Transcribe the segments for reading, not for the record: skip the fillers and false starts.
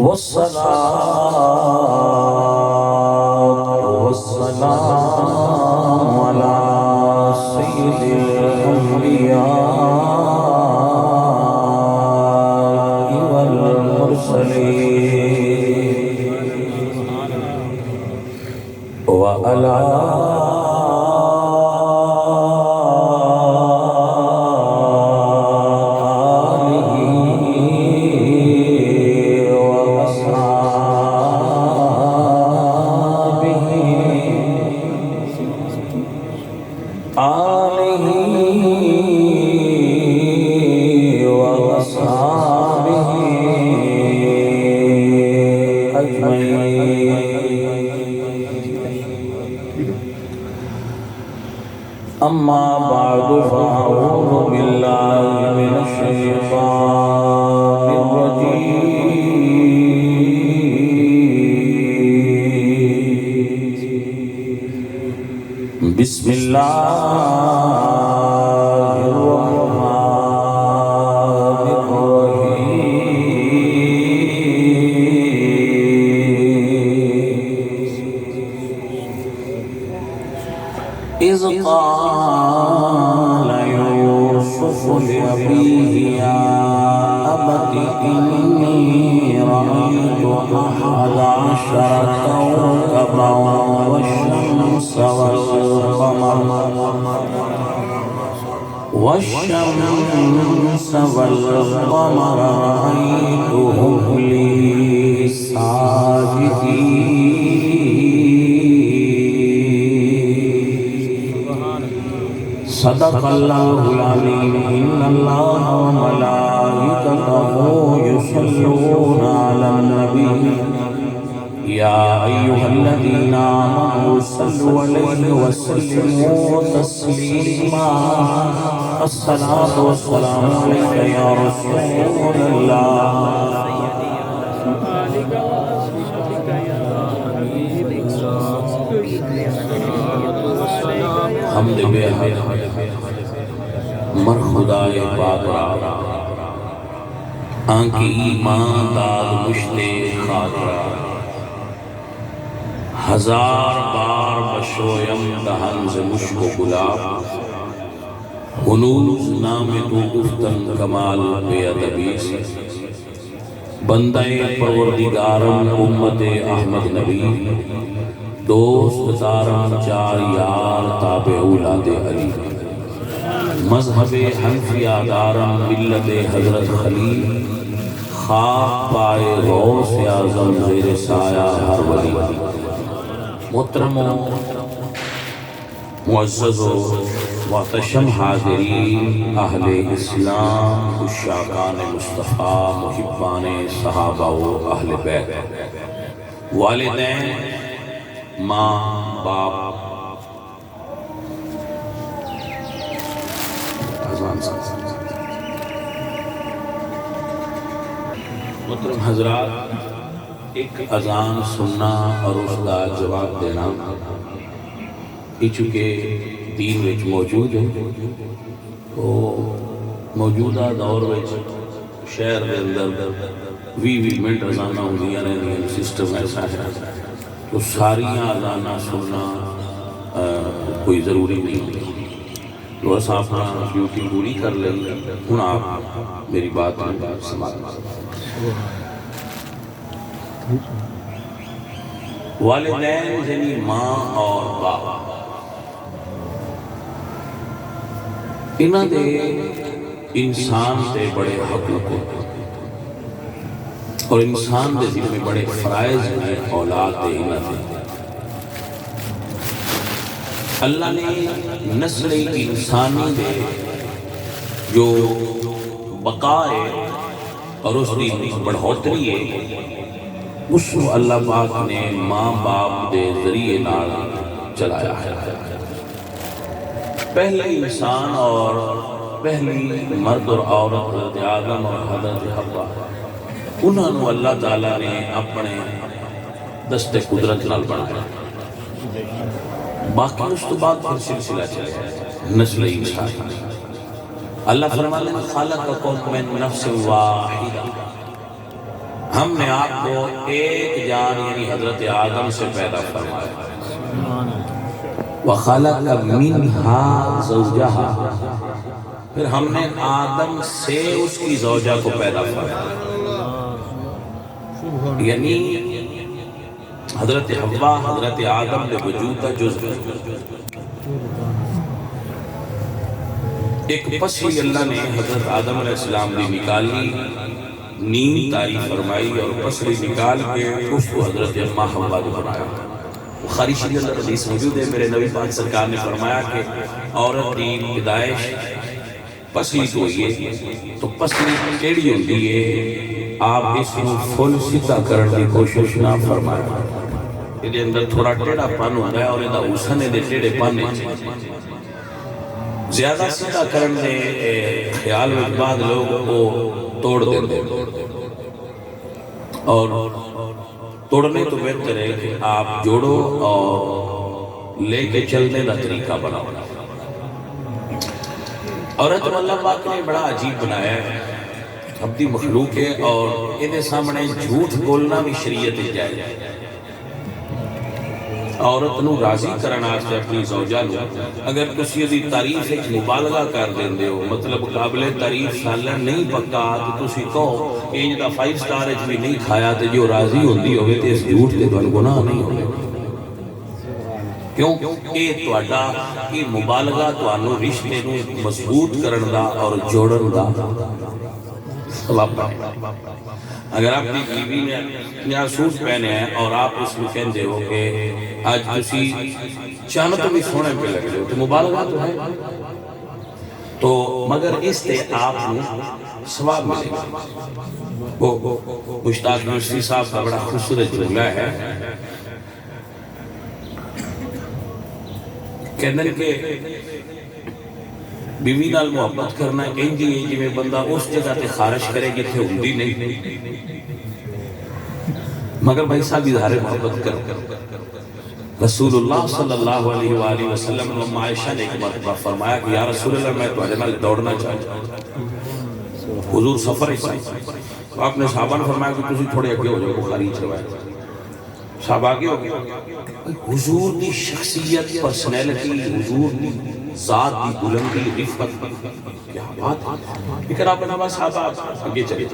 والصلاة والسلام على سيد الأنبياء والمرسلين وعلى أما بعد فأعوذ بالله من الشيطان الرجيم بسم الله الرحمن الرحيم إذ قال يوسف لأبيه يا أبت إني رأيت 11 كوكبا والشمس والقمر رأيتهم لي ساجدين صدق الله العليم إن الله وملائكته يصلون على النبي يا أيها الذين آمنوا صلوا عليه وسلموا تسليما الصلاة والسلام عليك يا رسول الله حمد بے حد مر خدای پاک را آنکی ایمان داد مشتے خاطرہ ہزار بار بشویم دہن سے مشک و گلاب ہنوز نام تو گفتن کمال بے ادبی سے بندہ پروردگارم امت احمد نبی دوست دارم چار یار تابع اولاد علی مذہب حنفیہ دارم ملت حضرت خلیل خاک پائے غوث اعظم زیر سایہ ہر ولی محترم معزز و محتشم حاضرین اہل اسلام عشاقان مصطفیٰ محبان صحابہ و اہل بیت والدین ماں باپ محترم حضرات ایک اذان سننا اور اس کا جواب دینا یہ چونکہ دین وچ موجود ہے تو موجودہ دور وچ شہر دے اندر 20 منٹ اذاناں ہوندیاں رہندیاں سسٹم ایسا ہے تو ساریاں اذاناں سننا کوئی ضروری نہیں تو ایسا اپنا ڈیوٹی پوری کر لیں ہن آپ میری بات سمجھ والدین یعنی ماں اور باپ انہاں دے انسان دے بڑے حقوق اور انسان دے ذمہ بڑے فرائض ہیں اولاد دے انہاں دے اللہ نے نسل انسانی دے جو بقا ہے اور اس کی بڑھوتری ہے اس کو اللہ پاک نے ماں باپ دے ذریعے نال چلایا ہے پہلے انسان اور پہلی مرد اور عورت حضرت آدم اور حضرت حوا انہوں نے اللہ تعالیٰ نے اپنے دست قدرت نال بنایا باقی اس تو بعد پھر سلسلہ چلے نسل انسان اللہ فرمانے خالقکم من نفس واحدہ ہم نے آپ کو ایک جان یعنی حضرت آدم سے پیدا فرمایا، وَخَلَقَ مِنْهَا زَوْجَهَا، پھر ہم نے آدم سے اس کی زوجہ کو پیدا فرمایا، یعنی حضرت حوا حضرت آدم کے وجود کا جزء ہے۔ ایک پسلی اللہ نے حضرت آدم علیہ السلام دی نکالی، نیم تعریف فرمائی اور پسلی نکال کے اس کو حضرت اماں حوا کو بنایا۔ بخاری شریف اللہ حدیث موجود ہے، میرے نبی پاک سرکار نے فرمایا کہ عورت دی پیدائش پسلی تو یہ تو پسلی کیڑی ہوندی ہے، آپ اس کو فل سیدھا کرنے کی کوشش نہ فرمایا، یہ اندر تھوڑا ٹیڑا پن ہوتا ہے اور یہ حسن دے ٹیڑے پانے زیادہ سیدھا کرنے خیال میں بعد لوگ کو توڑ دیں اور توڑنے تو بہتر ہے کہ آپ جوڑو اور لے کے چلنے کا طریقہ بناؤ۔ عورت کو اللہ پاک نے بڑا عجیب بنایا ہے، اپنی مخلوق ہے اور انہیں سامنے جھوٹ بولنا بھی شریعت جائے جائے۔ عورت نو راضی کرنا آستے اپنی زوجہ نو اگر کسی دی تعریف ایک مبالغہ کر دیں دے ہو، مطلب قابل تعریف سالن نہیں پکا تو تسی کہو کہ دا 5 سٹار ایچ بھی نہیں کھایا تو جو راضی ہوندی ہوئے تو اس جھوٹ کے دن گناہ نہیں ہوئے۔ کیوں؟ یہ توڑا یہ مبالغہ تو آنو رشتے نو مضبوط کرن دا اور جوڑن دا سبب ہے۔ اگر آپ کی بیوی نے یا سوٹ پہنے ہیں اور آپ اس میں کہندے ہو کہ آج کسی چانو تو بھی سونے پہ لگ لے تو مبالغہ تو ہے، تو مگر اس تے آپ نے ثواب ملے گا۔ وہ مشتاق یونیورسٹی صاحب کا بڑا خوبصورت جملہ ہے، کہندے کہ بیوی نال محبت کرنا انجی ہے جی میں بندہ اس جگہ تے خارش کرے جتھے ہوندی نہیں، مگر بھائی صاحب اظہار محبت کر۔ رسول اللہ صلی اللہ علیہ وآلہ وسلم نے عائشہ نے ایک مرتبہ فرمایا کہ یا رسول اللہ میں تمہارے نال دوڑنا چاہتا ہوں، حضور سفر ہے، آپ نے صحابہ نے فرمایا کہ تسی تھوڑے اگے ہو جاؤ، بخاری چلوائے صحابہ آگے ہو گئے۔ حضور دی شخصیت پرسنیلٹی، حضور دی ذات دی بلندی رفت کیا بات ہے، لیکن آپ نے بس صحابہ آگے چلے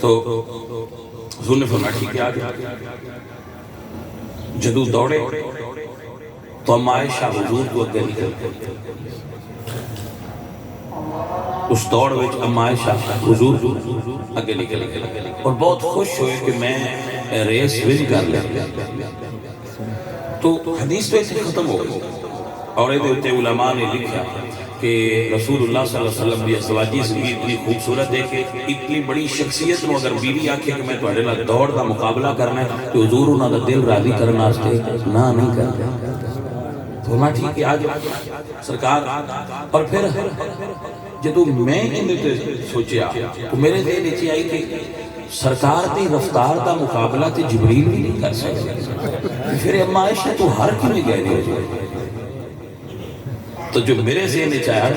تو حضور نے فرمایا ٹھیک ہے آگے۔ جدو دوڑے تو ہم عائشہ حضور کو اگے نکل گئے، اس دوڑ وچ ہم عائشہ حضور اگے نکل گئے اور بہت خوش ہوئے کہ میں ریس ون کر لیا۔ تو حدیث تو ایسے ختم ہو گئی اور ادھے علماء نے لکھا کہ رسول اللہ صلی اللہ علیہ وسلم بھی ازواجی زندگی اتنی خوبصورت ہے کہ اتنی بڑی شخصیت نو اگر بیوی آکھے کہ میں تمہارے نال دوڑ دا مقابلہ کرنا ہے تو حضور انہاں دا دل راضی کرنا واسطے نہ نہیں کرتے، تو میں ٹھیک ہے آج سرکار۔ اور پھر جدو میں اندھے سوچیا تو میرے دل نیچے آئی کہ سرکار دی رفتار دا مقابلہ تے جبریل بھی نہیں کر سکتے، پھر اما عائشہ تو ہر کیوں نہیں گئے ہو جائے۔ تو جو میرے ذہن چاہا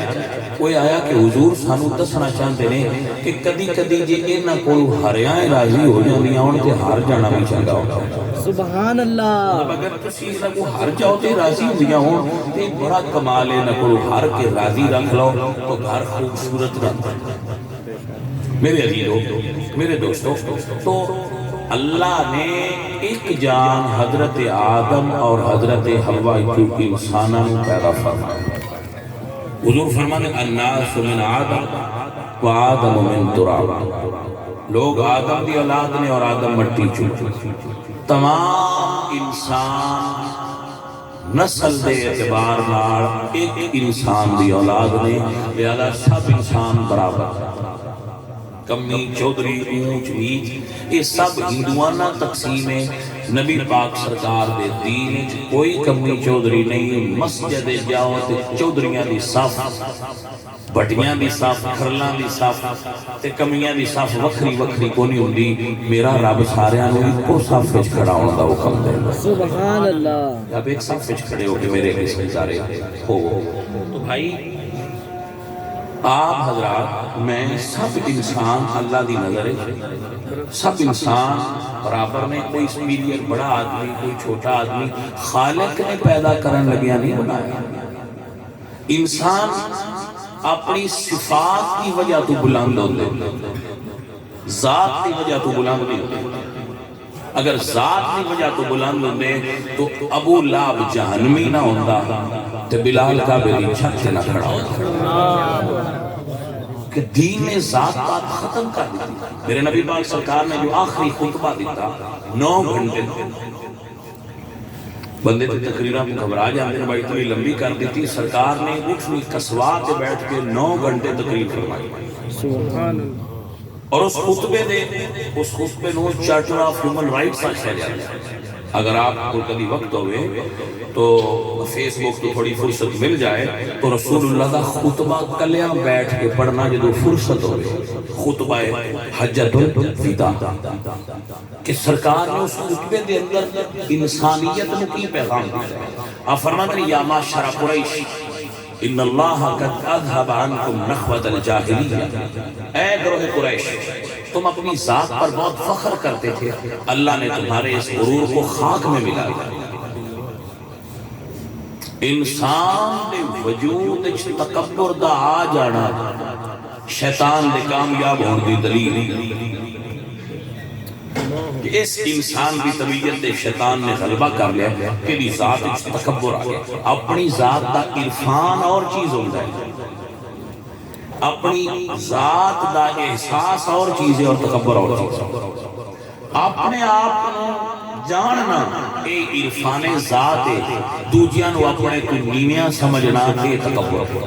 وہ آیا کہ حضور سانو دسنا چاہتے ہیں کہ کدی کدی جی انہاں کول ہریاں راضی ہو جاندیاں ہون تے ہار جانا بھی چنگا ہوتا۔ سبحان اللہ، اگر تسی انہاں کو ہر جاؤ تے راضی ہوندیاں ہون تے بڑا کمال ہے، انہاں کول ہر کے راضی رکھ لو تو گھر خوبصورت رہتا ہے۔ میرے عزیزو، میرے دوستو، تو اللہ نے ایک جان حضرت آدم اور حضرت حوا کی انسانہ پیدا فرمایا۔ حضور فرمانے الناس من آدم و آدم من تراب، لوگ آدم دی اولاد نے اور آدم مٹی چوکی، تمام انسان نسل دے اعتبار نال ایک انسان دی اولاد نے، لہذا سب انسان برابر، کمی چودھری اونچ نیچ یہ سب ہندوانہ تقسیم ہے۔ نبی پاک سرکار دے دین کوئی کمی چودھری نہیں، مسجد جاؤ تے چودھریاں دی صف، بٹیاں دی صف، کھرلاں دی صف تے کمیاں دی صف وکھری وکھری کونی ہوندی، میرا رب ساریاں نوں اکو صف وچ کھڑا ہونے دا حکم دے۔ سبحان اللہ، اب ایک صف وچ کھڑے ہو کے میرے کس گزارے ہو۔ تو بھائی آپ حضرات میں سب انسان اللہ دی نظر ہے، سب انسان برابر نے، کوئی سپیریئر بڑا آدمی کوئی چھوٹا آدمی خالق نے پیدا کرن لگیا نہیں بنایا۔ انسان اپنی صفات کی وجہ تو بلند ہوتے، ذات کی وجہ تو بلند نہیں ہوتے۔ اگر ذات کی وجہ تو بلند ہوتے تو ابو لہب جہنمی نہ ہوتا تو بلال کا بیلی چھت سے نہ کھڑا ہوتا، کہ دین نے ذات بات ختم کر دی۔ میرے نبی پاک سرکار نے جو آخری خطبہ دیتا 9 گھنٹے، بندے تو تقریرہ گھبرا جاتے ہیں، بھائی اتنی لمبی کر دیتی، سرکار نے اٹھنی کسوا کے بیٹھ کے 9 گھنٹے تقریر فرمائی۔ سبحان اللہ۔ اور اس خطبے نو چارٹر آف ہیومن رائٹس آشیا جاتا ہے۔ اگر آپ کو کبھی وقت ہوئے تو فیس بک تو تھوڑی فرصت مل جائے تو رسول اللہ کا خطبہ کلیاں بیٹھ کے پڑھنا جدو فرصت ہوئے، خطبہ حجت الوداع، کہ سرکار نے اس خطبے دے اندر انسانیت میں کی پیغام دیا۔ آپ فرماتے ہیں یا معشر قریش ان اللہ قد اذهب عنکم نخوۃ الجاہلیہ، اے گروہ قریش تم اپنی ذات پر بہت فخر کرتے تھے، اللہ نے تمہارے اس غرور کو خاک میں ملا دیا۔ انسان دے وجود تکبر دا آ جانا شیطان دے کامیاب ہون دی دلیل، کہ اس انسان کی طبیعت دے شیطان نے غلبہ کر لیا کہ دی ذات تکبر آ گیا۔ اپنی ذات دا عرفان اور چیز ہوتا ہے، اپنی ذات دا احساس اور چیز ہے اور تکبر اور چیز ہے۔ اپنے آپ جاننا اے عرفان ذات ہے، دوجیاں نو اپنے کو نیویاں سمجھنا اے تکبر ہے،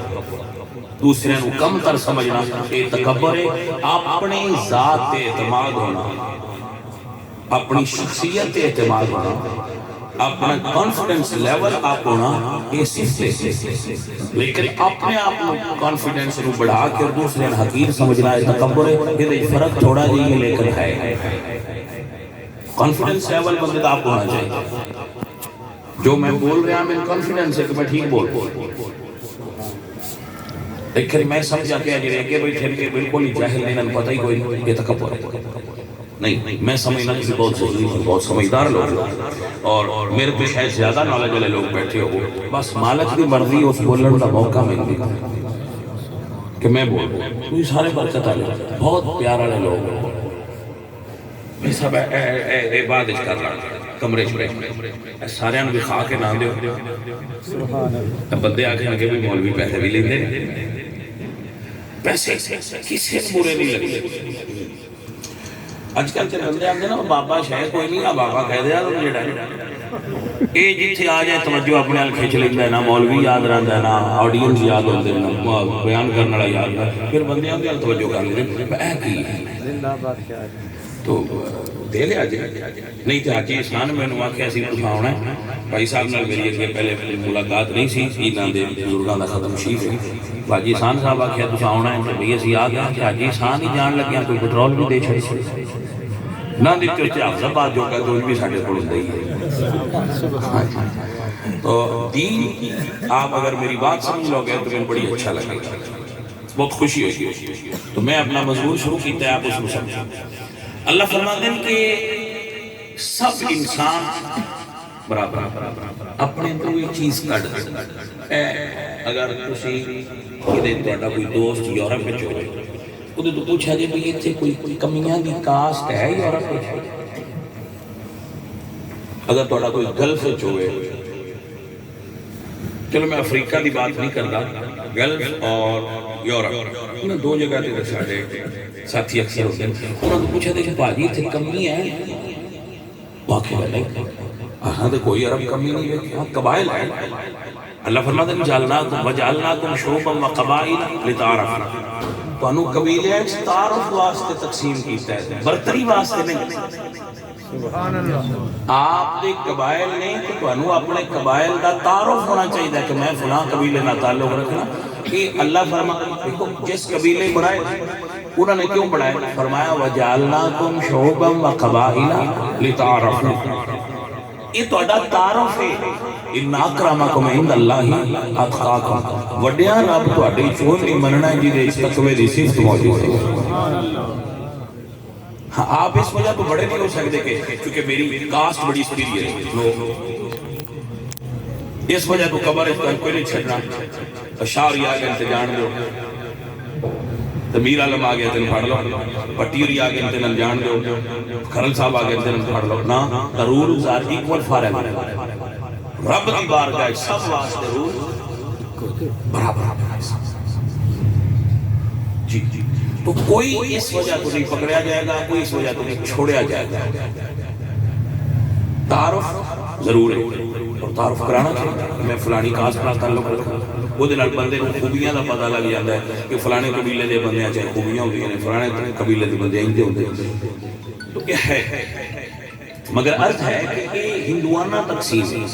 دوسرے نو کم تر سمجھنا اے تکبر ہے۔ اپنی ذات تے اعتماد ہونا، اپنی شخصیت تے اعتماد ہونا، اپنا کانفیڈنس لیول آپ ہونا، یہ صفت ہے۔ لیکن اپنے آپ کانفیڈنس کو بڑھا کر دوسرے حقیر سمجھنا ہے تکبر ہے۔ یہ فرق تھوڑا جی لیکن ہے، کانفیڈنس لیول بندے آپ ہونا چاہیے۔ جو میں بول رہا میں کانفیڈنس ہے کہ میں ٹھیک بول، لیکن میں سمجھا کہ اجرے کے بیٹھے کے بالکل ہی جاہل نہیں، پتہ ہی کوئی نہیں، یہ تکبر ہے۔ نہیں، میں سمجھنا کہ بہت ضروری ہے، بہت سمجھدار لوگ اور میرے پہ شاید زیادہ نالج والے لوگ بیٹھے ہو، بس مالک کی مرضی اس بولنے کا موقع مل گیا کہ میں بول رہا ہوں۔ یہ سارے برکت والے بہت پیار والے لوگ میں سب عبادت کر رہا کمرے چ سارے بھی کھا کے نہ دیو، بندے آ کے لگے بھی مولوی پیسے بھی لیندے، پیسے کسی برے نہیں لگتے۔ اج کل کے بندے آتے نا بابا شاید کوئی نہیں، بابا کہہ دیا تو جڑا یہ جتھے آ جائے توجہ اپنے نال کھچ لینا ہے، نہ مولوی یاد رہتا ہے، نہ آڈینس یاد ہوتے ہیں، نہ بیان کرنے والا یاد رہتا ہے، پھر بندے آتے ہیں توجہ کر لیتے اے کی تو دے لیا جائے۔ نہیں تو حاجی احسان میں نے آخیا سی تساں آنا ہے، بھائی صاحب نال میری اگے پہلے ملاقات نہیں سی، انہاں دے بزرگاں دا ختم شریف ہے، حاجی احسان صاحب آخیا تساں آنا ہے، بھئی اسی آ گیا کہ حاجی احسان ہی جان لگیا کوئی پٹرول بھی دے چھڑی نہ دیتے اس حافظ آباد جو کہ تو بھی ساڑھے کو لندہ ہی ہے۔ تو دین آپ اگر میری بات سمجھ لو گے تو میں بڑی اچھا لگے گا، بہت خوشی ہوگی۔ تو میں اپنا مضمون شروع کیتا ہے، آپ اس کو سمجھیں۔ اللہ فرماتے ہیں کہ سب انسان برابر اپنے تو ایک چیز کٹ دے۔ اگر کسی تہاڈا کوئی دوست یورپ میں ہوئے وہ تو پوچھا جائے بھی اتنے کوئی کمیاں دی کاسٹ ہے یورپ میں؟ اگر تہاڈا کوئی گلف ہوئے، چلو میں افریقہ دی بات نہیں کرتا، گلف اور یورپ انہیں دو جگہ تے ساڈے ساتھی اکثر ہوتے ہیں، انہوں نے پوچھا تھا کہ بھاجی اتنے کمی ہے؟ واقعی نہیں، ہاں تو کوئی عرب کمی نہیں ہے، قبائل ہے۔ اللہ فرماتا ہے وَجَعَلْنَاكُمْ شُعُوبًا وَقَبَائِلَ لِتَعَارَفُوا، تو انہوں قبیلے تعارف واسطے تقسیم کیتا ہے، برتری واسطے نہیں۔ آپ دے قبائل نہیں تو انہوں اپنے قبائل دا تعارف ہونا چاہیے کہ میں فلاں قبیلے نہ تعلق رکھنا۔ کہ اللہ فرماتا جس قبیلے بڑھائے انہوں نے کیوں بڑھائے؟ فرمایا وَجَعَلْنَاكُمْ شُعُوبًا وَقَبَائِلَ لِتَعَارَفُوا، یہ تو اڈا تعارف ہے۔ ان اکرمکم عند اللہ اتقاکم، وڈیاں رب تہاڈے چوں نہیں مننا جہدے وچ تقوی دی صفت موجود ہے۔ ہاں آپ اس وجہ تو بڑے نہیں ہو سکتے کہ چونکہ میری کاسٹ بڑی سپیریئر ہے، اس وجہ تو قبر اس کو نہیں چھڑنا، اشعری آ گئے تے جان دو، میر عالم آ گئے تے پڑھ لو، پٹیری آ گئے تے جان دو، کھرل صاحب آ گئے تے پڑھ لو، نا the rules are equal for everyone۔ رب دی بارگاہ سب واسطے رول برابر ہے۔ جی تو کوئی اس وجہ تو نہیں پکڑیا جائے گا، کوئی اس وجہ تو نہیں چھوڑیا جائے گا۔ تعارف ضرور ہے اور تعارف کرانا چاہیے، میں فلانی کاسٹ نال تعلق رکھوں، وہ بندے کو خوبیاں کا پتہ لگ جاتا ہے کہ فلانے قبیلے کے بندے چاہے خوبیاں ہوتی ہیں، فلانے قبیلے کے بندے ایندے ہوتے ہیں، تو کیا ہے؟ مگر عرض ہے کہ یہ ہندوانہ تقسیم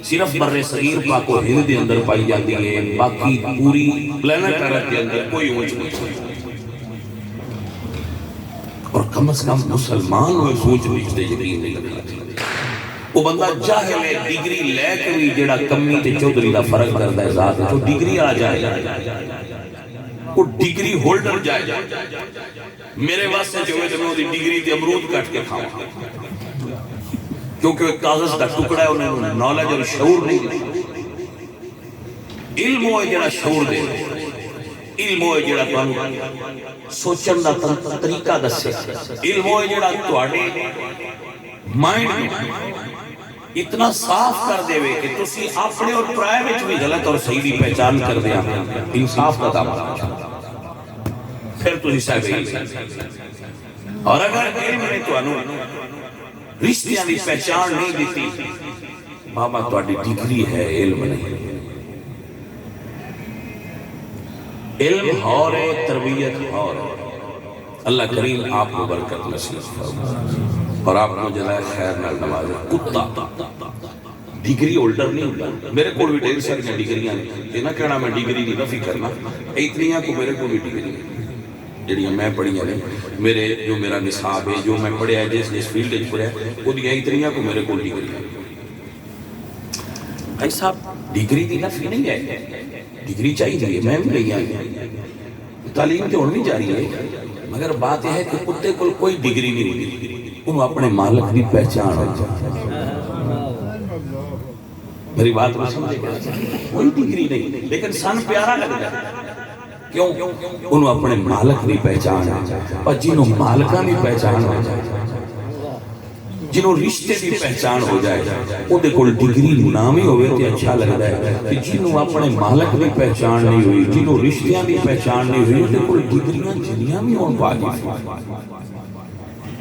صرف بر صغیر پاک و ہند کے اندر پائی جاتی ہے، باقی پوری پلانٹ ارتھ کے اندر کوئی اونچ نہیں۔ اور کم از کم مسلمان ہوئے سوچ بیچتے یقین نہیں لگنا چاہیے۔ وہ بندہ جاہل ہے، ڈگری لے کے بھی جڑا کمی تے چودھری دا فرق کرتا ہے ذات ہے، تو ڈگری آ جائے، وہ ڈگری ہولڈر جائے، میرے واسطے جو ہے تو میں وہ ڈگری تے امرود کٹ کے کھاؤں، کیونکہ ایک کاغذ کا ٹکڑا ہے، انہوں نے نالج اور شعور نہیں دے۔ علم ہوئے جڑا شعور دے، علم ہوئے جڑا تو سوچن دا طریقہ دسے، علم ہوئے جڑا تو مائنڈ اتنا صاف کر دے وے کہ تسی اپنے اور پرائے وچ بھی غلط اور صحیح دی پہچان کر دیا، انصاف کا دعویٰ پھر تسی صاحب اور اگر علم نے تو رشتیاں دی پہچان نہیں دیتی، بابا تو ڈگری ہے، علم نہیں۔ علم اور ہے، تربیت اور ہے۔ اللہ کریم آپ کو برکت نصیب فرمائے اور آپ کو جزائے خیر نال نوازے۔ کتا ڈگری ہولڈر نہیں ہوتا، میرے کو بھی ڈھیر ساری ڈگریاں نہیں، یہ نہ کہنا میں ڈگری نہیں نفی کرنا، اتنیاں کو میرے کو بھی ڈگری ہے جڑیاں میں پڑھیاں نے، میرے جو میرا نصاب ہے، جو میں پڑھیا ہے، جس فیلڈ وچ پڑھیا ہے، وہ دیاں اتنیاں کو میرے کو ڈگری ہے۔ بھائی صاحب ڈگری دی نفی نہیں ہے، ڈگری چاہیے، میں بھی نہیں آئی، تعلیم تو ہونی جاری ہے، مگر بات یہ ہے کہ کتے کو کوئی ڈگری نہیں ہوتی، انہوں اپنے مالک کی پہچان ہو جائے۔ میری بات کو سمجھے گا، کوئی ڈگری نہیں لیکن سن پیارا لگتا ہے، کیوں؟ انہوں اپنے مالک کی پہچان ہو جائے، اور جنہوں مالکہ کی پہچان ہو جائے، جنہوں رشتے کی پہچان ہو جائے، وہ دیکھو ڈگری نامی ہوئے تو اچھا لگتا ہے کہ جنہوں اپنے مالک کی پہچان نہیں ہوئی، جنہوں رشتیاں کی پہچان نہیں ہوئی، دیکھو ڈگریاں جنیاں بھی ہون باقی،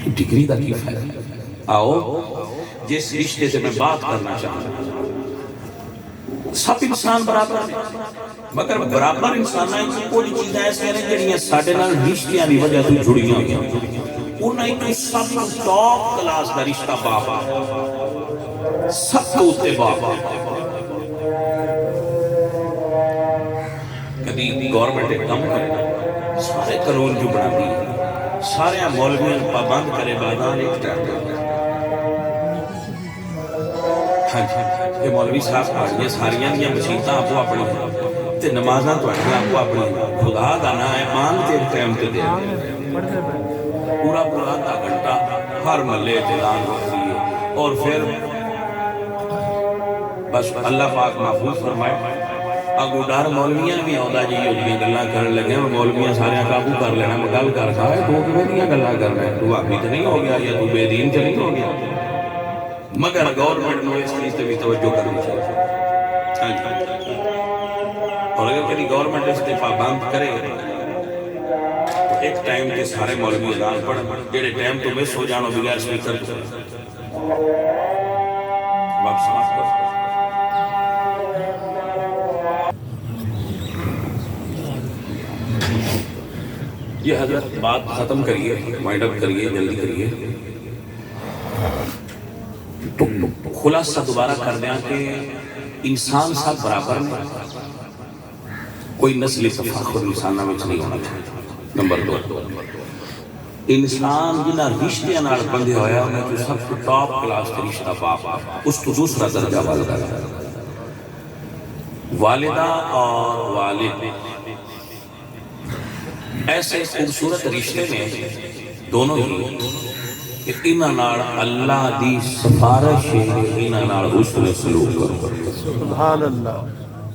ڈگری کا کی فائدہ۔ آؤ جس رشتے سے میں بات کرنا چاہتا ہوں، سب انسان برابر ہیں، مگر برابر انسان ہے کوئی چیز ایسے ہیں جڑیاں ساڑھے نال رشتیاں دی وجہ تو جڑیاں ہوئی ہیں، انہیں تو سب ٹاپ کلاس دا رشتہ بابا، سب کو اتے بابا۔ کبھی گورنمنٹ ایک کم کرے، سارے قانون جو بنا دی، سارے مولویوں پابند کرے بادان ایک ٹائم کرے۔ ہاں جی، یہ مولوی صاحب پڑھیں ساریاں دیا مسیحتاں آپ اپنی تے نمازاں تو آپ اپنی خدا دا نا ایمان تے ٹائم تے دے پورا آدھا گھنٹہ ہر محلے اعلان ہوتی ہے، اور پھر بس اللہ پاک محفوظ فرمائے۔ اگو ڈر مولویاں بھی آؤں جی ہوتی گلاں کرن لگے، اور مولویاں سارے قابو کر لینا، میں گل کر کھا ہے تو کیوں دیاں گلاں کرنا ہے، تو واقعی تو نہیں ہو گیا یا تو بے دین تو نہیں ہو گیا، مگر گورنمنٹ نے اس چیز سے بھی توجہ کرنی چاہیے۔ اور اگر کبھی گورنمنٹ اس پہ پابند کرے تو ایک ٹائم کے سارے مولوی اذان پڑھیں، جڑے ٹائم تو مس ہو جانو بغیر سپیکر واپس معاف کر۔ یہ حضرت بات ختم کریے، وائنڈ اپ کریے، جلدی کریے۔ تو خلاصہ دوبارہ کر دیں کہ انسان سب برابر نہیں، کوئی نسلی تفاخر انسانہ میں نہیں ہونا چاہیے۔ نمبر 2، انسان جنہ رشتے نال بندھے ہویا انہیں تو سب کو ٹاپ کلاس کے رشتہ باپ، اس کو دوسرا درجہ والدہ ہے۔ والدہ اور والد ایسے خوبصورت رشتے میں دونوں ہی کہ انہاں نال اللہ دی سفارش ہے، انہاں نال حسن سلوک کرو۔ سبحان اللہ۔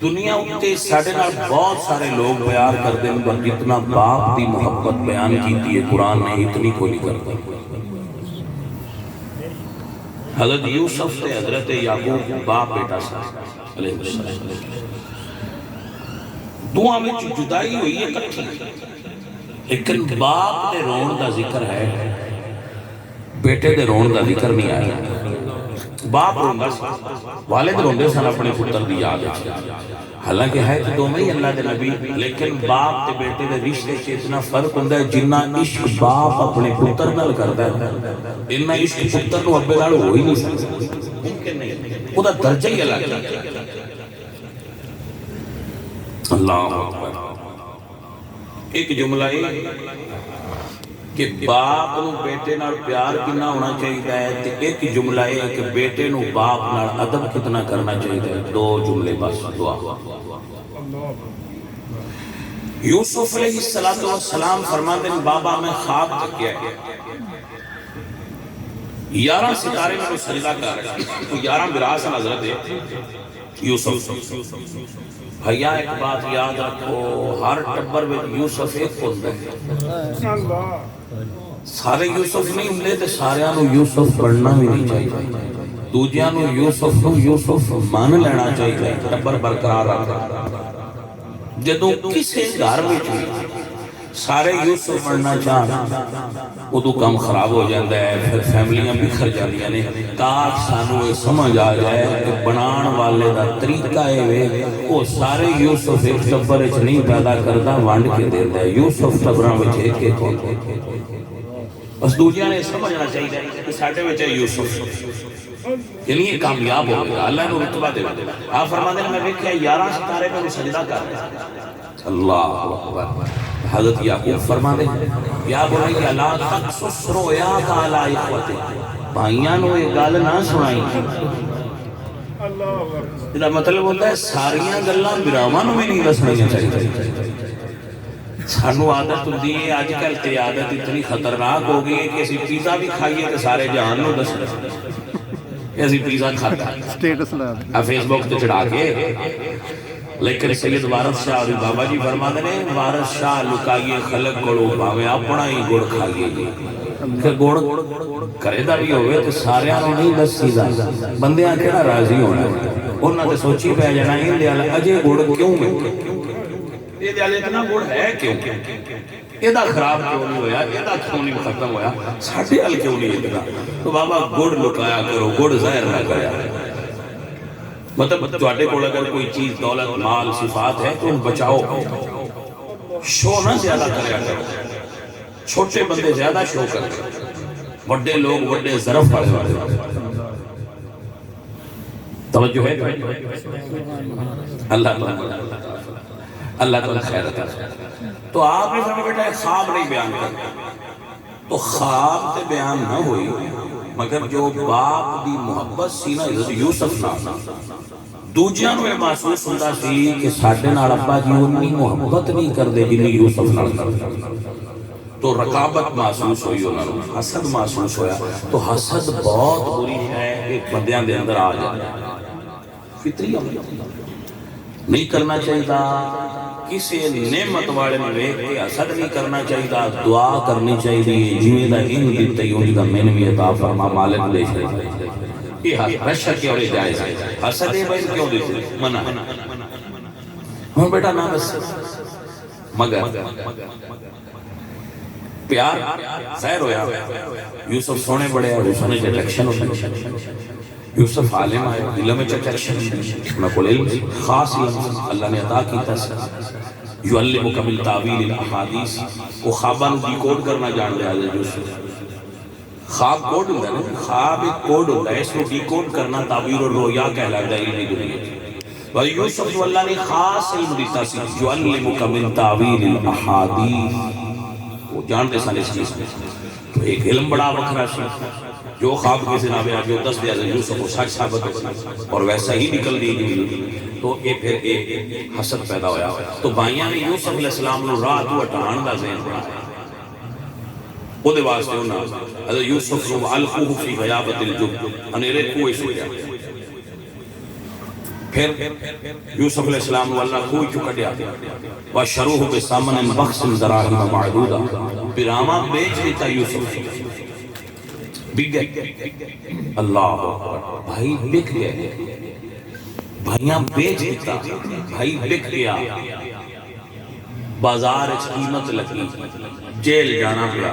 دنیا اتے ساڑھے نال بہت سارے لوگ پیار کر دیں پر جتنا باپ دی محبت بیان کیتی ہے قرآن نے اتنی کو نہیں کرتا۔ حضرت یوسف سے حضرت یعقوب باپ بیٹا سا علیہ السلام، دعا میں جدائی ہوئی ہے کٹھی، لیکن باپ دے رون دا ذکر ہے، بیٹے دے رون دا ذکر نہیں آیا۔ باپ روندا سی، والد روندے سن اپنے پتر دی یاد ہے، حالانکہ ہے تو دونوں ہی اللہ دے نبی، لیکن باپ تے بیٹے دے رشتے سے اتنا فرق ہوندا ہے، جنہ عشق باپ اپنے پتر نال کردا ہے اتنا عشق پتر نو ابے نال ہو ہی نہیں سکدا، ممکن نہیں، او دا درجہ ہی الگ ہے۔ اللہ اکبر۔ ایک جملہ ہے کہ باپ نو بیٹے نال پیار کتنا ہونا چاہیے ہے، تے ایک جملہ ہے کہ بیٹے نو باپ نال ادب کتنا کرنا چاہیے ہے، دو جملے بس دعا۔ یوسف علیہ السلام فرماتے ہیں بابا میں خواب دیکھا ہے، 11 ستارے میں سجدہ کر رہے ہیں، تو 11 براس حضرت یوسف۔ بھیا ایک بات یاد رکھو، ہر ٹبر میں یوسف ایک ہوتا ہے، سارے یوسف نہیں ہوندے تے سارے نو یوسف بننا بھی نہیں چاہیے، دوجیاں نو یوسف مان لینا چاہیے، ٹبر برقرار رکھنا۔ جدوں کسے گھر وچ سارے یوسف بننا چاہن ادو کام خراب ہو جاتا ہے، پھر فیملیاں بکھر جاندیاں نے۔ تاکہ سانو یہ سمجھ آ جائے کہ بنان والے دا طریقہ ہے وہ سارے یوسف ایک ٹبر وچ نہیں پیدا کردا، ونڈ کے دیندا ہے، یوسف ٹبراں وچ ایک ایک ہوندے۔ بس دوجیاں نے سمجھنا چاہیے کہ ساڈے وچ یوسف یعنی یہ کامیاب ہو گیا، اللہ نے رتبہ دے دیا۔ آپ فرماتے ہیں میں دیکھا 11 ستارے میں سجدہ کر رہے ہیں، اللہ اکبر۔ حضرت یعقوب فرماتے ہیں یا بنی لا تقصص رؤیاک علی اخوتک، بھائیاں نو یہ گل نہ سنائی۔ اس کا مطلب ہوتا ہے ساریاں گلاں براواں نو بھی نہیں دسنیاں چاہیے۔ سانو عادت ہوندی ہے آج کل تے عادت اتنی خطرناک ہو گئی ہے کہ اسی پیزا بھی کھائیے تے سارے جہان نو دسنا اسی پیزا کھاتا سٹیٹس لا فیس بک تے چڑھا کے۔ لیکن سید وارث شاہ علی بابا جی فرماتے ہیں وارث شاہ لکائیے خلق گڑو بھاویں اپنا ہی گڑ کھائیے جی، کہ گڑ کرے دا بھی ہوئے تو سارے آنوں نہیں دسی دا، بندیاں کہنا راضی ہونا ہے، انہاں تے سوچی پہ جانا ہی دیالا اجے گڑ کیوں میں، یہ دیالا اتنا گڑ ہے کیوں، یہ دا خراب کیوں نہیں ہویا، یہ دا کیوں نہیں ختم ہویا، ساڑھے حل کیوں نہیں اتنا، تو بابا گڑ لکایا کرو، گڑ ظاہر نہ کریا۔ مطلب تواڈے کول اگر کوئی چیز دولت مال صفات ہے تو بچاؤ، شو نہ زیادہ کریا کرو، چھوٹے بندے زیادہ شو کرتے، بڑے لوگ بڑے ظرف پڑے والے۔ توجہ ہے اللہ تعالیٰ خیر عطا۔ تو آپ نے فرمایا بیٹا خواب نہیں بیان کرنا، تو خواب تے بیان نہ ہوئی مگر جو باپ دی محبت سی نا یوسف نال دوجیاں نو محسوس ہوندا سی کہ ساڈے نال ابا جی اتنی محبت نہیں کردے جنی یوسف نال کردے، تو رقابت محسوس ہوئی انہاں نو، حسد محسوس ہویا۔ تو حسد بہت بری ہے ایک بندیاں دے اندر آ جائے، فطری عمل نہیں کرنا چاہیے، کسی نعمت والے میں ویکھ کے حسد نہیں کرنا چاہیے، دعا کرنی چاہیے جویں دا ان دتا ہی اونی دا مینوں بھی عطا فرما مالک دے چھے۔ یہ رشک کے اور جائز ہے، حسد ہے بھائی کیوں دیتے منع ہوں بیٹا نہ بس، مگر پیار ظاہر ہویا یوسف سونے بڑے ہیں، حسن اٹریکشن ہوتا ہے، یوسف عالم آئے علم اٹریکشن میں کول علم خاص علم اللہ نے عطا کیتا سے یعلمک من تعویل الاحادیث، وہ خواباں ڈی کوڈ کرنا جان لیا ہے یوسف۔ خواب کوڈ ہوتا ہے نا، خواب ایک کوڈ ہوتا ہے، اس کو ڈی کوڈ کرنا تعبیر الرؤیا کہلاتا ہے علمی دنیا۔ اور یوسف جو اللہ نے خاص علم دیتا سی یعلمک من تعویل الاحادیث، وہ جانتے سن اس چیز میں، تو ایک علم بڑا وکھرا سی، جو خواب کے جناب جو دس دیا یوسف کو سچ ثابت ہو اور ویسا ہی نکل دی گئی۔ تو یہ پھر ایک حسد پیدا ہویا تو بھائیاں نے یوسف علیہ السلام نو راہ تو ہٹان دا ذہن بنایا او دے واسطے انہاں حضرت یوسف نو القوہ فی غیابت الجب انیرے کوئی سویا پھر یوسف علیہ السلام نو اللہ کوئی چکا دیا وَشَرُوهُ بِسَامَنٍ بَخْسٍ دَرَاهِمَ مَعْدُودًا پیرامہ بیچ دیتا یوسف بک گئے اللہ بھائی بک گئے بھائیاں بیچ دیتا بھائی بک گیا بازار قیمت لگی جیل جانا پڑا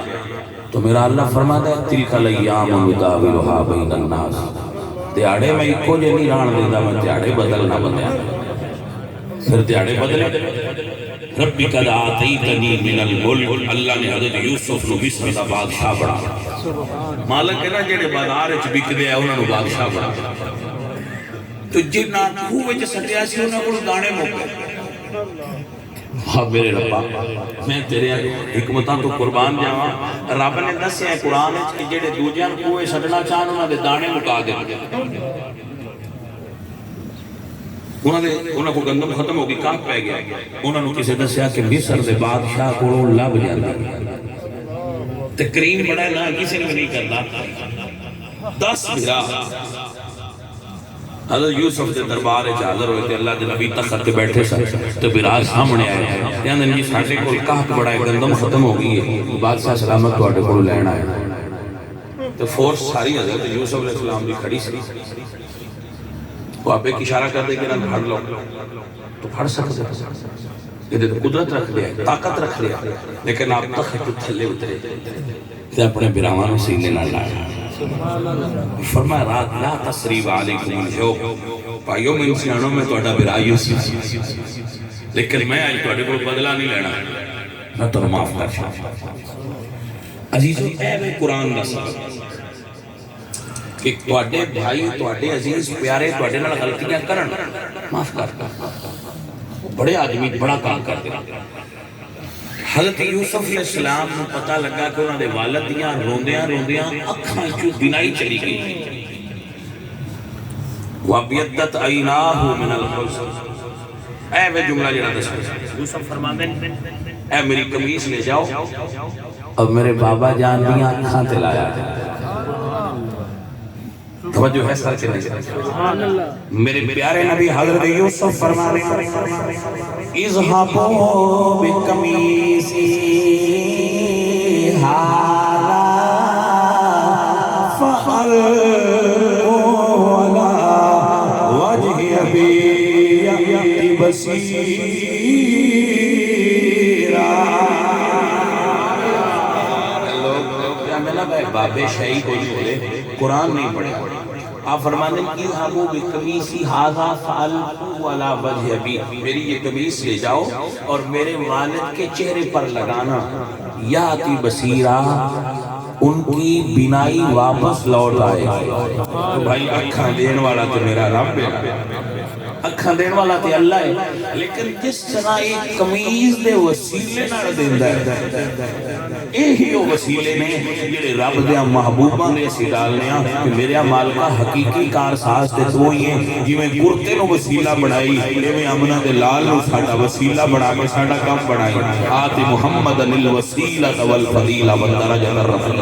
تو میرا اللہ فرماتا ہے تِلْكَ الْأَيَّامُ نُدَاوِلُهَا بَيْنَ النَّاسِ تیاڑے میں ایک جے نہیں ران دیتا میں تیاڑے بدلنا بندیا پھر تیاڑے بدلے ربی قد آتیتنی من الملک اللہ نے حضرت یوسف نو مصر دا بادشاہ بنا مالک ہے نا جڑے بازار وچ بک دے انہاں نو بادشاہ بنا تو جنہ خوہ وچ سٹیا سی انہاں کول دانے مک ہاں میرے ربا میں تیرے حکمتاں تو قربان جاواں رب نے دسیا ہے قرآن وچ کہ جڑے دوجیاں خوہ سٹنا چاہن انہاں دے دانے مکا دے انہاں کو گندم ختم ہو گئی کام پہ گیا انہاں نے کسے دسیا کہ مصر دے بادشاہ کو لب جاتا تکریم بڑا نہ کسی نے نہیں کرتا 10 بھرا حضرت یوسف دے دربار حاضر ہوئے تھے اللہ دے نبی تخت تے بیٹھے سن تو بھرا سامنے آئے کہندے جی ساڈے کول کاہت بڑا ہے گندم ختم ہو گئی ہے بادشاہ سلامت تواڈے کول لین آیا تو فورس ساری حضرت یوسف علیہ السلام دی کھڑی سی وہ آپ ایک اشارہ کر دے کہ نہ پھڑ لو تو پھڑ سکتے یہ تو قدرت رکھ لیا طاقت رکھ لیا لیکن آپ تخت تو تھلے اترے تے اپنے براہمہ میں سینے نہ لایا فرمایا رات لا تسریب علیکم الجوب پائیو میں انسانوں میں توڑا برائیو سی لیکن میں آج توڑے کو بدلہ نہیں لینا میں تو معاف کر شاہ عزیزو اے میں قرآن دا سبب کہ توڑے بھائی توڑے عزیز پیارے توڑے نال غلطیاں کرن معاف کر بڑے آدمی بڑا کام کر دے حضرت یوسف علیہ السلام نے پتہ لگا کہ انہوں نے والدیاں روندیاں اکھاں چو بینائی چلی گئی وَبْيَدَّتْ عَيْنَاهُ مِنَ الْحُزْنِ اے وہ جملہ جڑا دس یوسف فرماندے اے میری قمیص لے جاؤ اور میرے بابا جان دیاں اکھاں تے لایا توجہ ہے سر کے نہیں میرے پیارے نبی حضرت یوسف فرمانے اذهبوا بقمیصی ھذا فألقوا علی وجه ابی بصیرا لوگ کیا ملا بابے شہید کو نہیں بولے قرآن نہیں پڑھے آپ فرمانے کی اذهبوا بقمیصی ھذا فألقوا علی وجه ابی میری یہ قمیص لے جاؤ اور میرے والد کے چہرے پر لگانا یاتی بصیرا ان کی بینائی واپس لوٹ آئے بھائی اکھاں دین والا تو میرا رب ہے اکھاں دین والا تے اللہ ہے لیکن جس طرح ایک قمیص دے وسیلے نہ دیندا ہے یہی وہ وسیلے نے جڑے رب دے محبوباں نے اسی ڈالنے کہ میرے مالکا حقیقی کارساز تے تو ہی ہیں جویں کرتے نو وسیلہ بنائی ایویں امنا دے لال نو ساڈا وسیلہ بنا کے ساڈا کام بنائی آت محمد الوسیلۃ والفضیلہ والدرجۃ الرفیع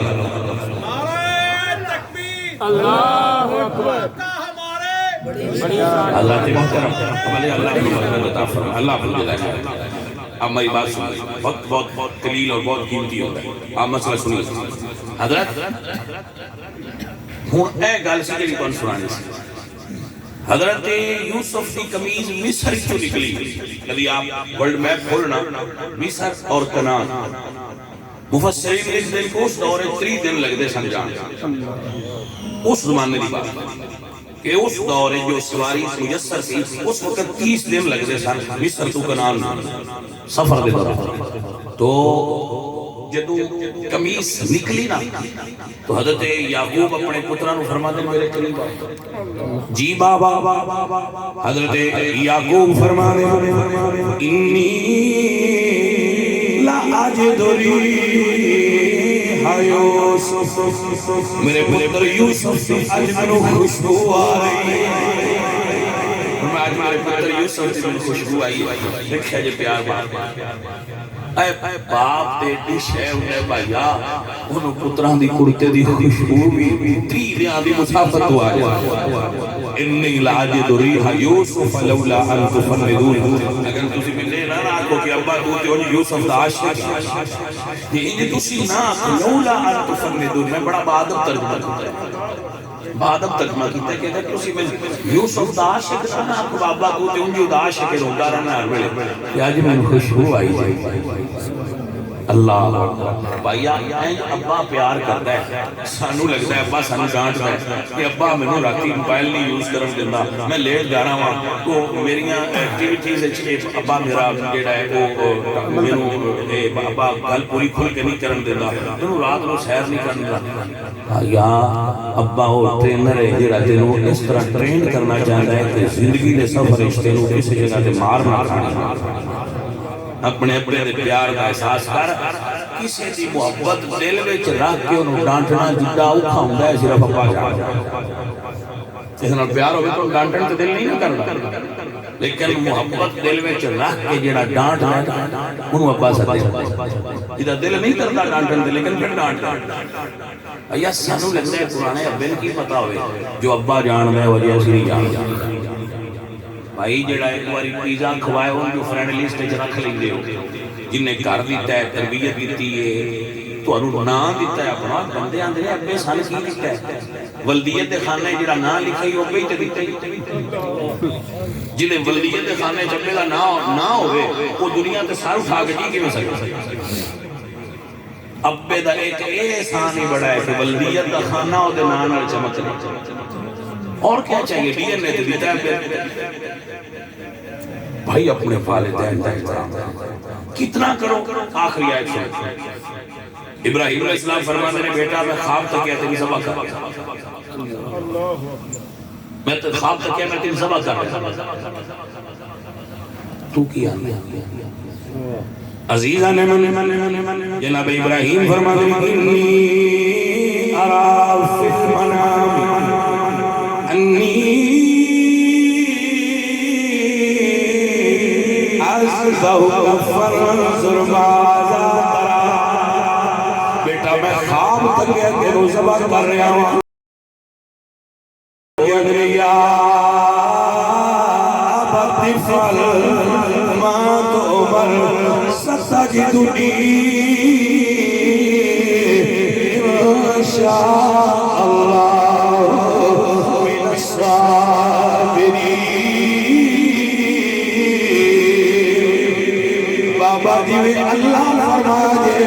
اللہ اکبر اللہ تے محترم ہمارے اللہ کی برکت عطا فرمائے اللہ اپنے جلال اب میری بات سنیے بہت قلیل اور بہت قیمتی ہوتا ہے آپ مسئلہ سنیے حضرت ہوں اے گل سی جڑی کون سنانی سی حضرت یوسف کی قمیض مصر تو نکلی کبھی آپ ورلڈ میپ کھولنا مصر اور کنعان مفسرین لکھ دیں کہ اس دورے 3 دن لگ دے سمجھان اس زمانے کی بات کہ اس دورے جو سواری میسر تھی اس وقت 30 دن لگ دے سن مصر تو کنعان سفر دے دوران تو جدو قمیص نکلی نا تو حضرت یعقوب اپنے پتران فرما دے میرے قریب جی بابا حضرت یعقوب فرما دے انی لا اجد ریح یوسف میرے پتر یوسف سے اجمل خوشبو آ رہی ہے میرے پتر یوسف دی خوشبو آئی دیکھا جی پیار بات اے باپ دے ڈش ہے انہیں بھائیا انہوں پتران دی کرتے دی خوشبو بھی تیریاں دی مسافت ہو آیا انی لاجد ریحا یوسف لولا ان تفندون اگر تسی ملے نا آنکھو کہ ابا دوتے ہو یوسف دا عاشق یہ انہیں تسی نا لولا ان تفندون میں بڑا بادب ترجمہ کرتا ہے بادب ترجمہ کیتا ہے کہتا ہے کہ اسی میں یوسف دا عاشق تھا نا آپ کو ابا دوتے ہوں دا عاشق روندہ رہنا ہر ویلے یا جی میں خوشبو آئی اللہ بھائیا ابا پیار کرتا ہے سانو لگتا ہے ابا سانو ڈانٹ رہا ہے کہ ابا میں نے راتی موبائل نہیں یوز کرن دینا میں لیٹ جا رہا ہوں تو میریاں ایکٹیویٹیز ابا میرا جیڑا ہے وہ میرے ابا گل پوری کھل کے نہیں کرن دینا تینوں رات نو سیر نہیں کرن دینا یا ابا وہ ٹرینر ہے جیڑا تینوں اس طرح ٹرین کرنا چاہتا ہے کہ زندگی دے سفر رشتے نو کسی جگہ تے مار نہ کھانا اپنے اپنے پیار کا احساس کر کسی دی محبت دل وچ رکھ کے انہوں ڈانٹنا جدا اوکھا ہوندا ہے صرف ابا جان اس نال پیار ہوے تو ڈانٹن تے دل نہیں کردا لیکن محبت دل وچ رکھ کے جڑا ڈانٹ ہے انہوں ابا سدے جدا دل نہیں کردا ڈانٹن تے لیکن پھر ڈانٹ یا سانو لگدا ہے پرانے ابے کی پتہ ہوے جو ابا جان میں وجہ سی نہیں جان بھائی جڑا ایک باری پیزا کھوائے ہوں جو فرینڈ لیسٹ وچ رکھ لیندے ہو جن نے گھر دیتا ہے تربیت دیتی ہے تو انہوں نام دیتا ہے اپنا بندے آندے ہیں ابے سال کی دیتا ہے ولدیت دے خانے جڑا نام لکھا ہی ابے تے دیتا ہے جنہیں ولدیت دے خانے جبے دا نہ ہوئے وہ دنیا تے سار اٹھا کے جی کیوں سکتا ابے دا ایک احسان ہی بڑا ہے کہ ولدیت دا خانہ ہو دے نام نال چمک رہا اور کیا چاہیے ڈی این اے تے دیتا ہے بھائی اپنے والدین کا احترام کتنا کرو آخری آیت سن ابراہیم علیہ السلام فرماتے ہیں بیٹا میں خواب تک کیا تیری ذبح کر میں خواب تک کیا میں تیری ذبح کر تو کیا عزیزان من جناب ابراہیم فرماتے ہیں انی ارا فی المنام انی بیٹا میں خواب تک گیا تیرو ذبح کر رہا ہوں یا بطفل ما تو عمر ستجدنی انشاء اللہ من الصابرین بابا دیوے اللہ فرما دے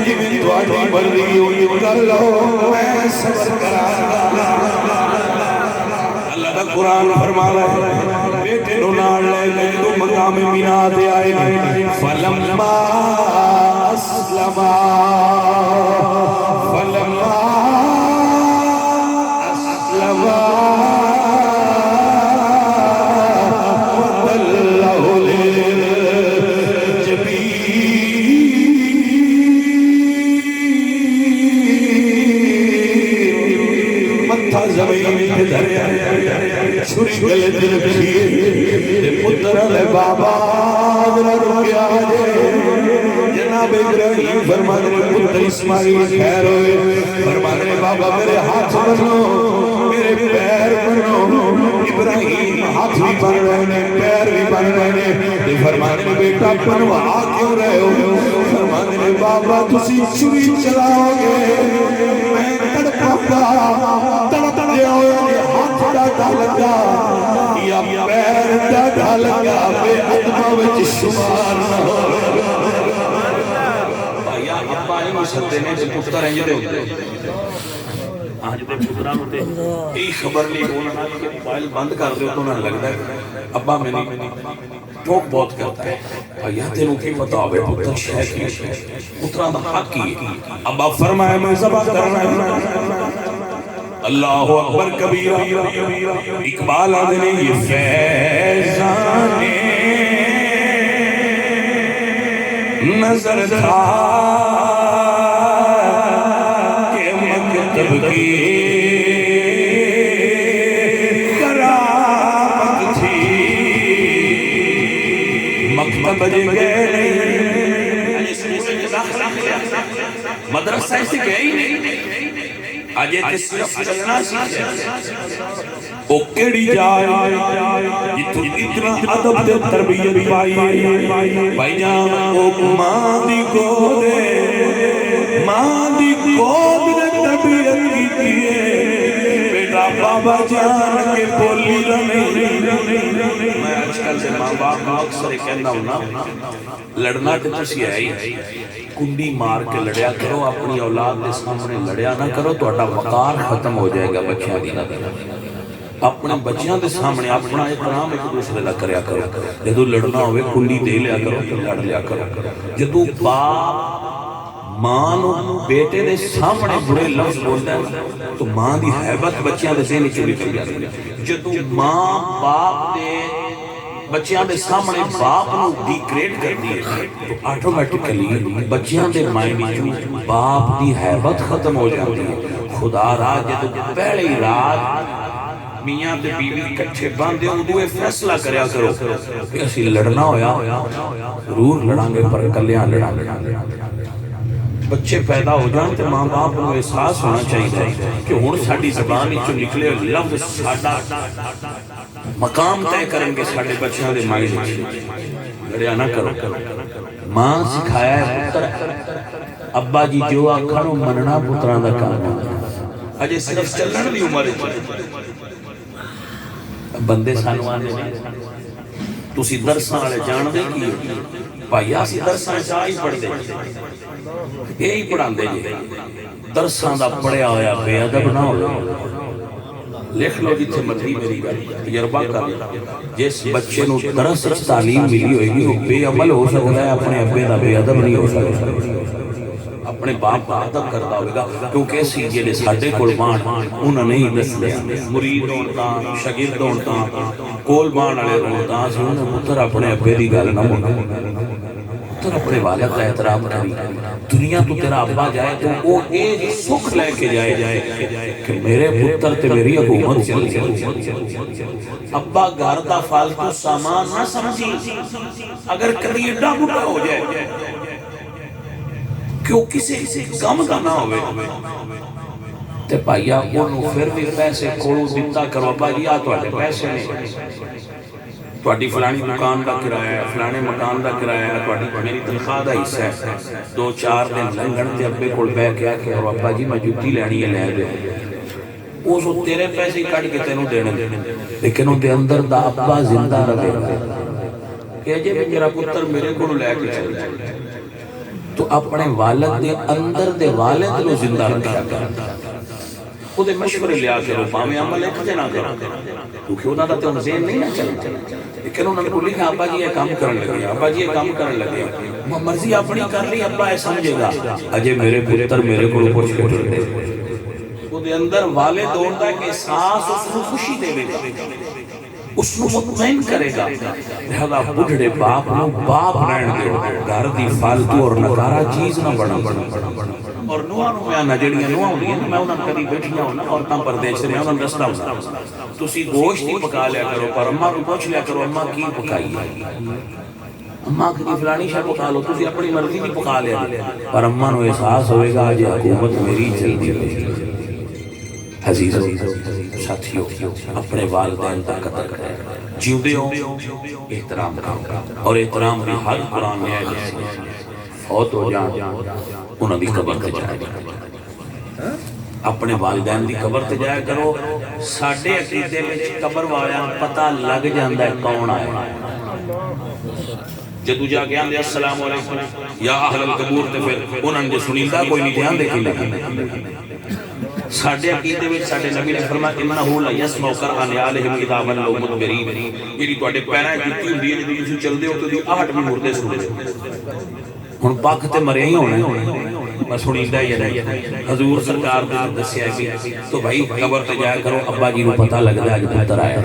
جیویں تواڈی مرضی ہوئی کر لو میں صبر کراں اللہ دا قرآن فرما رہا ہے بیٹے نو نال لے تو مقام مینا تے آئے فلما اسلما چھری گلے دل کھیے پتر علیہ بابا ذرا رکیا جے جناب ابراہیم فرماتے ہیں پتر اسماعیل خیر ہوئے فرماتے ہیں بابا میرے ہاتھ بنو میرے پیر بنو ابراہیم ہاتھ بھی بن رہے ہیں پیر بھی بن رہے ہیں فرماتے ہیں بیٹا بنوا کیوں رہے ہو فرماتے ہیں بابا تسی چھری چلاؤ گے میں تڑپا تڑپتے ہوئے ہاتھ ڈاٹا لگا یا پیر ڈاٹا لگا بے ادمہ وچ شمار نہ ہو بھائیا ابا ہی مسلتے نے جب پتر ہیں جدے ہوتے آج دے پتران ہوتے ای خبر نہیں ہونا کہ موبائل بند کر دے تو نہ لگتا ہے ابا میں نہیں ٹوک بہت کرتا ہے بھائیا تینوں کی پتہ ہوئے پتر شہ کی پتران دا حق کی ابا فرمائے میں ذبح کرنا ہے اللہ اکبر کبیرہ اقبال آدھنے یہ فیضان نظر تھا کہ مکتب کی کرامت تھی چکے ہی نہیں اجے تے صرف چلنا سیکھے او کیڑی جائے جتھوں اتنا ادب تے تربیت پائی بھائی جان او ماں دی گود نے تربیت کی بیٹا بابا جان کے بولی رہے میں آج کل سے ماں باپ اکثر کہنا ہوں نا لڑنا تے تسی ہے ہی کنڈی مار کے لڑیا کرو اپنی اولاد کے سامنے لڑیا نہ کرو تو اٹھا وقار ختم ہو جائے گا بچیاں دی اپنے بچیاں دے سامنے اپنا احترام ایک دوسرے دا کریا کرو جدو لڑنا ہوئے کنڈی دے لیا کرو تو لڑ لیا کرو جدو باپ ماں نو بیٹے دے سامنے برے لفظ بولتا ہے تو ماں دی حیبت بچیاں دے ذہن چلی چلی جاتی ہے جدو ماں باپ دے بچیاں دے سامنے باپ نو ڈیگریڈ کر دیے تو آٹومیٹکلی بچیاں دے مائنڈ باپ دی حیبت ختم ہو جاتی ہے خدا را جدو پہلے ہی رات میاں تے بیوی کٹھے باندھے ادو فیصلہ کریا کرو کہ اسی لڑنا ہویا ضرور لڑاں گے پر کلیاں لڑاں گے بچے پیدا ہو جان تے ماں باپ کو احساس ہونا چاہیے کہ ہن ساڈی زبان وچوں نکلے لفظ ساڈا مقام طے کریں گے ساڈے بچیاں دے مائنڈ وچ لڑیا نہ کرو ماں سکھایا ہے پتر ابا جی جو آکھنو مننا پتراں دا کام ہے اجے صرف چلن دی عمر ہے بندے سانو آنے تسی درساں والے جان دے کی بھائی اسی درساں چاہ ہی پڑھ دے یہی پڑھان دے جی درساں دا پڑھیا ہویا بے ادب نہ ہو لکھ لو جتھے مرضی میری گل تجربہ کر جس بچے نو درس وچ تعلیم ملی ہوئے گی وہ بے عمل ہو سکتا ہے اپنے ابے دا بے ادب نہیں ہو سکتا اپنے باپ کا ادب کرتا ہوگا کیونکہ اسی جڑے ساڈے کول بان انہاں نہیں دس لیا مرید ہون تاں شاگرد ہون تاں کول بان والے ہون تاں اسی انہاں پتر اپنے ابے دی گل نہ منو پتر اپنے والد کا احترام کری دنیا تو تیرا ابا جائے تو وہ ایک سکھ لے کے جائے کہ میرے پتر تے میری حکومت چل جائے ابا گھر دا فالتو سامان نہ سمجھی اگر کبھی ایڈا بڑا ہو جائے کیوں کسی کام کا نہ ہوئے تے پائیا انہوں پھر بھی پیسے کھولو دیتا کرو ابا جی آتو آتے پیسے نہیں توڑی فلانی دکان دا کرایہ ہے فلانے مکان دا کرایہ ہے توڑی میری تنخواہ دا حصہ ہے 2-4 دن لنگن تے ابے کول بے کیا کہ ابا جی میں جوتی لینی ہے لے دے اس تیرے پیسے کٹ کے تینوں دینے لیکن ان دے اندر دا ابا زندہ رہے کہ جے میرا پتر میرے کو لے کے چل جائے تو اپنے والد دے اندر دے والد کو زندہ رکھا کر وہ دے مشورے لیا کرو پاہمیں عمل ایک دے نہ کرو کیونکہ انہوں نے تو ذہن نہیں نہ چلا لیکن انہوں نے بولی کہ ابا جی یہ کام کرنے لگے ابا جی یہ کام کرنے لگے مرضی اپنی کر لی ابا ایسا سمجھے گا اجے میرے پتر میرے کو پوچھ کے دے وہ دے اندر والد ہوتا ہے کہ احساس اس کو خوشی دے گا اس کو مطمئن کرے گا لہذا بڑھڑے باپ نو باپ رہن دے گھر دی فالتو اور نکارا چیز نہ بڑھا اور نوہ میں نجڑیاں نوہ ہوئی ہیں میں انہاں کبھی بیٹھیاں ہونا عورتاں پردیش رہے ہیں انہاں رستہ ہونا تسی گوشت ہی پکا لیا کرو پر اماں کو پوچھ لیا کرو اماں کی پکائی ہے اماں کی فلانی شاہ پکا لو تسی اپنی مرضی کی پکا لیا پر اماں نو احساس ہوئے گا آج حکومت میری چل دی رہی عزیزوں ساتھیوں اپنے والدین کا قدر کریں جیوں دے ہو احترام کرو اور احترام بھی ہر قرآن میں ہے فوت ہو جان انہوں دی قبر تے جائے اپنے والدین دی قبر تے جائے کرو ساڑھے عقیدے میں قبر والا پتہ لگ جاندہ ہے کون آئے جدو جا گیا دے السلام علیکم یا اہل القبور تے پھر انہوں نے سنیدہ کوئی نہیں دھیان دے کی لگی ساڑھے عقیدے میں ساڑھے نبی نے فرمایا انہو لا یسمع قرآن علیہم اذا ولوا مدبرین یعنی توڑے پیرائیں جتی ہوں دیئے جدو جسو چل دے ہو تو دی آٹھ بھی مردے سن دے ہن پاک تے مرے ہی ہونے بس سنیدہ یہ نہیں حضور سرکار دے دسیا ہے تو بھائی قبر تے جایا کرو ابا جی نو پتہ لگ دے آج پتر آیا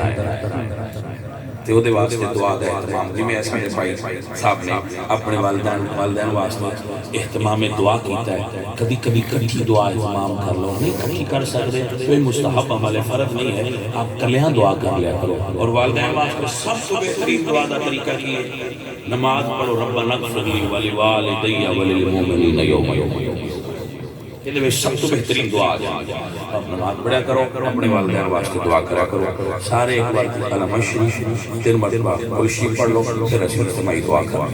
تے وہ دے واسطے دعا دے احتمام جی میں ایسا بھائی صاحب نے اپنے والدین واسطے احتمام دعا کیتا ہے کبھی کبھی کٹھی دعا احتمام کر لو نہیں کٹھی کر سکتے کوئی مستحب عمل فرض نہیں ہے آپ کلیاں دعا کر لیا کرو اور والدین واسطے سب سے بہترین دعا دا طریقہ کی ہے نماز پڑھو ربنا اغفر لی ولوالدی وللمؤمنین یوم یہ میں سب تو بہترین دعا ہے. آپ نماز پڑھا کرو، اپنے والدین واسطے دعا کرا کرو. سارے ایک بار کلمہ شریف 3 مرتبہ کوئی شریف پڑھ لو، پھر اسی اجتماعی دعا کرو.